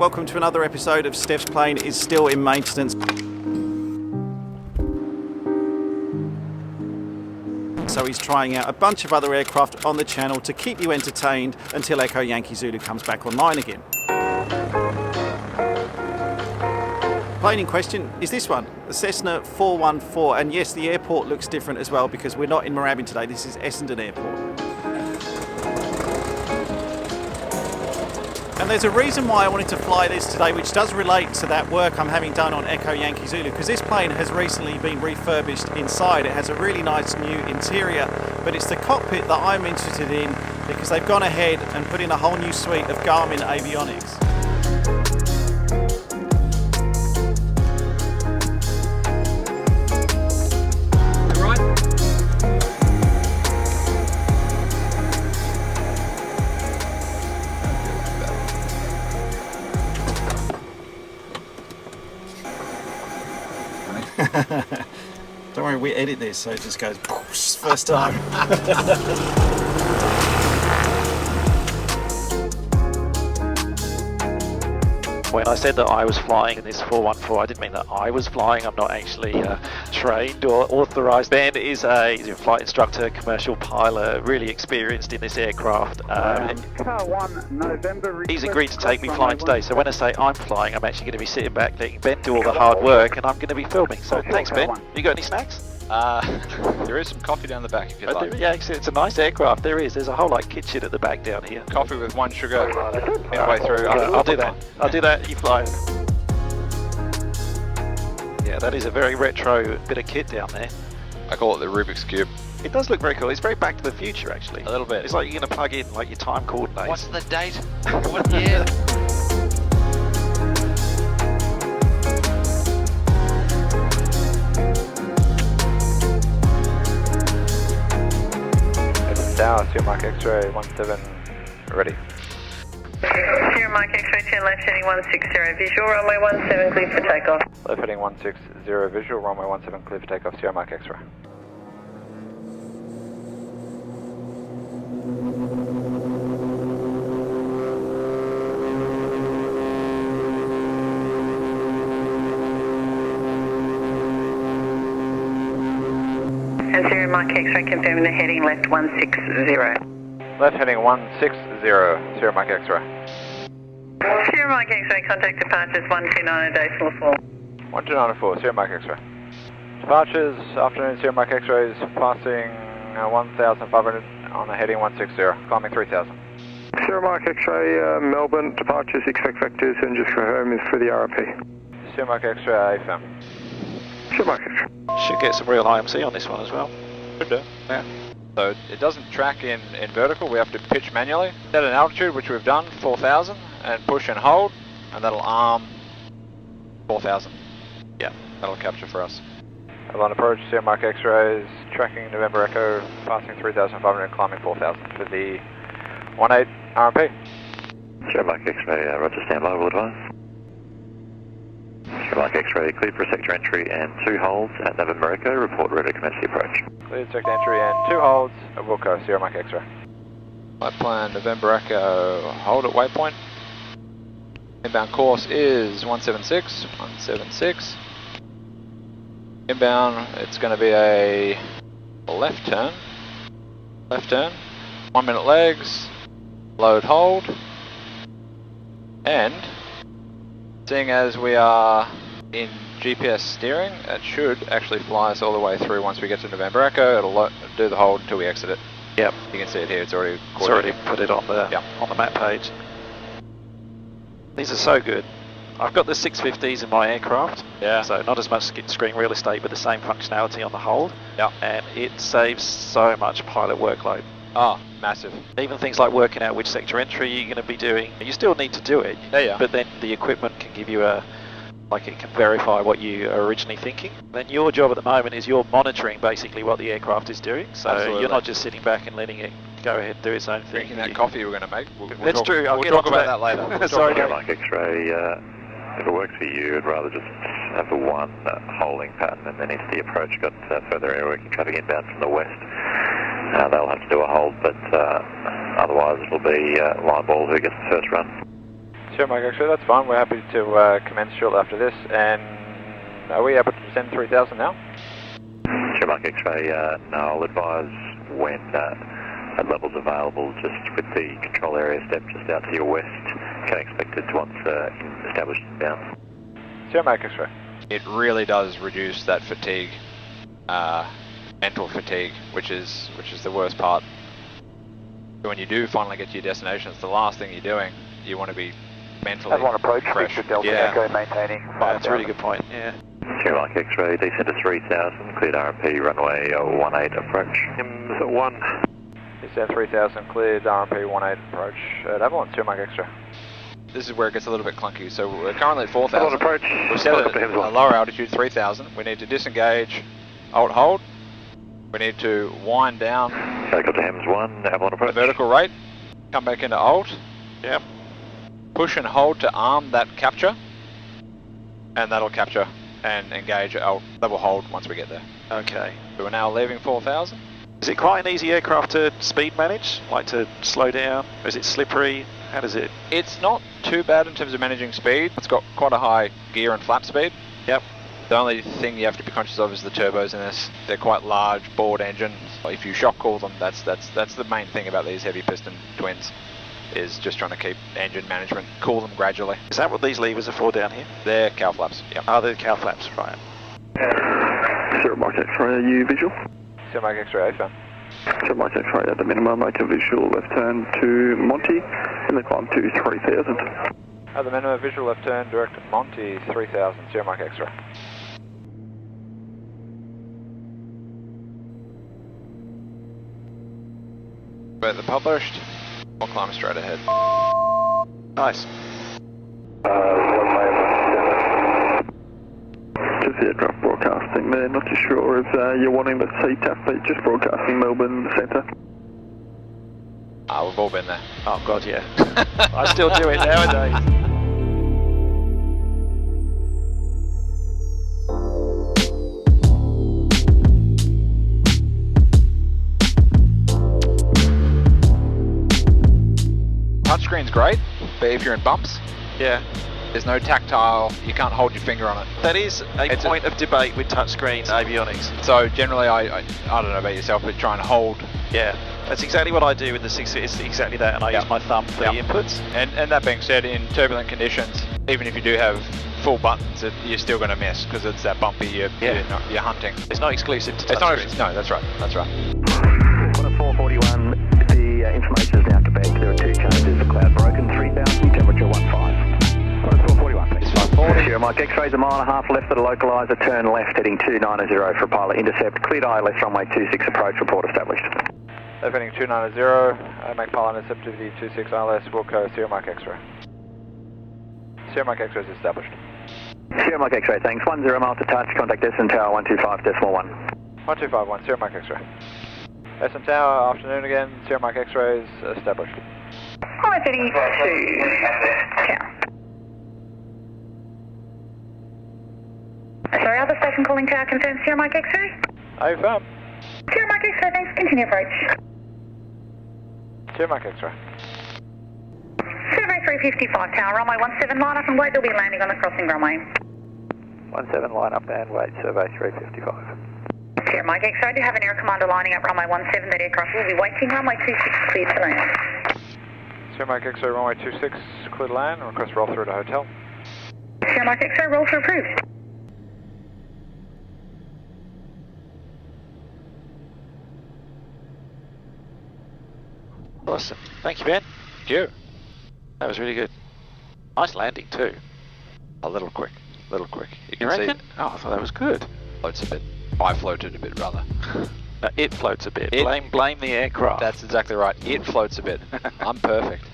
welcome to another episode of Steph's Plane is Still in Maintenance. So he's trying out a bunch of other aircraft on the channel to keep you entertained until Echo Yankee Zulu comes back online again. Plane in question is this one, the Cessna 414, and yes, the airport looks different as well because we're not in Moorabbin today, this is Essendon Airport. And there's a reason why I wanted to fly this today, which does relate to that work I'm having done on Echo Yankee Zulu, because this plane has recently been refurbished inside. It has a really nice new interior, but it's the cockpit that I'm interested in because they've gone ahead and put in a whole new suite of Garmin avionics. Don't worry, we edit this so it just goes first time. When I said that I was flying in this 414, I didn't mean that I was flying. I'm not actually trained or authorised. Ben is a flight instructor, commercial pilot, really experienced in this aircraft. Car 1 November. He's agreed to take me flying today. So when I say I'm flying, I'm actually going to be sitting back letting Ben do all the hard work, and I'm going to be filming. So thanks, Ben. You got any snacks? There is some coffee down the back if you'd like. Yeah, it's a nice aircraft. There's a whole kitchen at the back down here. Coffee with one sugar midway through. I'll do that. You fly. Yeah, that is a very retro bit of kit down there. I call it the Rubik's Cube. It does look very cool. It's very Back to the Future, actually. A little bit. It's like you're going to plug in your time coordinates. What's the date? What year? Tower, Sierra Mike X-ray 17, ready. Sierra Mike X-ray 10 left heading 160 visual, runway 17 clear for takeoff. Left heading 160 visual, runway 17 clear for takeoff, Sierra Mike X-ray. And Sierra Mike X-ray confirming the heading left 160. Left heading 160, Sierra Mike X-ray. Sierra Mike X-ray contact departures 129 decimal 4. 1294, Sierra Mike X-ray. Departures, afternoon Sierra Mike X-rays passing 1,500 on the heading 160, climbing 3,000. Sierra Mike X-ray, Melbourne, departures, expect vectors, and just confirm is for the RP. Sierra Mike X-ray, AFM. Sierra Mike X-ray. Should get some real IMC on this one as well. Should do. Yeah. So it doesn't track in vertical, we have to pitch manually. At an altitude, which we've done, 4,000, and push and hold, and that'll arm 4,000. Yeah, that'll capture for us. On approach, Sierra Mike X-rays, tracking November Echo, passing 3,500, climbing 4,000 for the 18 RMP. Sierra Mike X-ray, roger, stand by, will advise. Sierra Mike X-ray, cleared for sector entry and 2 holds at November Echo, report ready to commence the approach. Cleared sector entry and 2 holds at Wilco, Sierra Mike X-ray. Flight plan, November Echo, hold at waypoint. Inbound course is 176. Inbound, it's going to be a left turn. 1 minute legs, load hold, and seeing as we are in GPS steering, it should actually fly us all the way through. Once we get to November Echo, it'll do the hold until we exit it. Yep. You can see it here, it's already put it on the map page. These are so good. I've got the 650s in my aircraft, so not as much screen real estate, but the same functionality on the hold, and it saves so much pilot workload. Oh, massive. Even things like working out which sector entry you're going to be doing, you still need to do it, but then the equipment can give you it can verify what you are originally thinking. Then your job at the moment is you're monitoring basically what the aircraft is doing, so Absolutely. You're not just sitting back and letting it go ahead and do its own thing. Drinking that coffee we're going to make. That's true. We'll talk about that later. Sorry, Sierra Mike X-ray, if it works for you, I'd rather just have the one holding pattern, and then if the approach got further airworking traffic inbound from the west, they'll have to do a hold, but otherwise it'll be line ball who gets the first run. Sierra Mike X-ray, that's fine. We're happy to commence shortly after this. And are we able to descend 3000 now? Sierra Mike X-ray, no, I'll advise when at levels available, just with the control area step just out to your west. Can expect it once established inbound. Sierra Mike X-ray. It really does reduce that fatigue, mental fatigue, which is the worst part. When you do finally get to your destination, it's the last thing you're doing. You want to be mentally Have one approach, fresh. Victor Delta Yeah. Echo maintaining. That's a really good point, yeah. Sierra Mike X-ray, descend to 3000, cleared RMP runway 18 approach. Hems at 1. Descend 3000, cleared RMP 18 approach at Avalon, Sierra Mike X-ray. This is where it gets a little bit clunky. So we're currently at 4000. Avalon approach. We've set Welcome to Hems a 1. lower altitude, 3000. We need to disengage, alt hold. We need to wind down Got to Hems 1, Avalon the approach. vertical rate, come back into alt. Yep. Push and hold to arm that capture, and that'll capture and engage alt level hold once we get there. Okay. So we're now leaving 4000. Is it quite an easy aircraft to speed manage? Like to slow down? Or is it slippery? How does it? It's not too bad in terms of managing speed. It's got quite a high gear and flap speed. Yep. The only thing you have to be conscious of is the turbos in this. They're quite large bored engines. If you shock cool them, that's the main thing about these heavy piston twins, is just trying to keep engine management, cool them gradually. Is that what these levers are for down here? They're cow flaps. Yep. Oh, they're cow flaps, right. Sierra Mike X-ray, are you visual? Sierra Mike X-ray, AFM. Sierra Mike X-ray at the minimum, make a visual left turn to Monty, and then climb to 3000. At the minimum, visual left turn, direct to Monty, 3000, Sierra Mike X-ray. Weather published. We'll climb straight ahead. Nice. Just the aircraft broadcasting there, not too sure if you're wanting the CTAF, but just broadcasting Melbourne Centre. We've all been there. Oh God, yeah. I still do it nowadays. Touchscreen's great, but if you're in bumps, Yeah. there's no tactile, you can't hold your finger on it. That is a point of debate with touchscreen avionics. So generally, I don't know about yourself, but try and hold. Yeah. That's exactly what I do with the 6. It's exactly that, and I use my thumb for the inputs. And that being said, in turbulent conditions, even if you do have full buttons, you're still going to miss because it's that bumpy. You're hunting. It's not exclusive to It's not. touchscreens. No, that's right. That's right. Quarter 441, the information is now Quebec. There are 2 changes, cloud broken, 3000, temperature 15. Quarter 441, please. 540. Sierra Mike X-rays, a mile and a half left of the localizer, turn left heading 290 for pilot intercept, cleared ILS runway 26 approach, report established. Left heading 290, make pilot intercept to the 26 ILS, Wilco, Sierra Mike X-ray. Sierra Mike X-ray is established. Sierra Mike X-ray, thanks. 10 miles to touch, contact Essendon Tower 125.1. 1251, Sierra Mike X-ray. Essendon Tower, afternoon again, Sierra Mike X-ray is established. Alright, 32. Tower. Sorry, other station calling tower confirmed Sierra Mike X-ray. AFM. Sierra Mike X-ray, thanks. Continue approach. Sierra Mike X-ray. Survey 355 tower, runway 17 line up and wait, there'll be a landing on the crossing runway. 17 line up and wait, survey 355. Sierra Mike X-ray, do you have an air commander lining up runway 17, that aircraft will be waiting, runway 26 cleared to land. Sierra Mike X-ray, runway 26, clear to land, request roll through to hotel. Sierra Mike X-ray, roll through approved. Awesome. Thank you, Ben. Thank you. That was really good. Nice landing too. A little quick, little quick. You can reckon? see Oh, I thought that was good. floats a bit. I floated a bit rather. It floats a bit. It- Blame the aircraft. That's exactly right. It floats a bit. I'm perfect.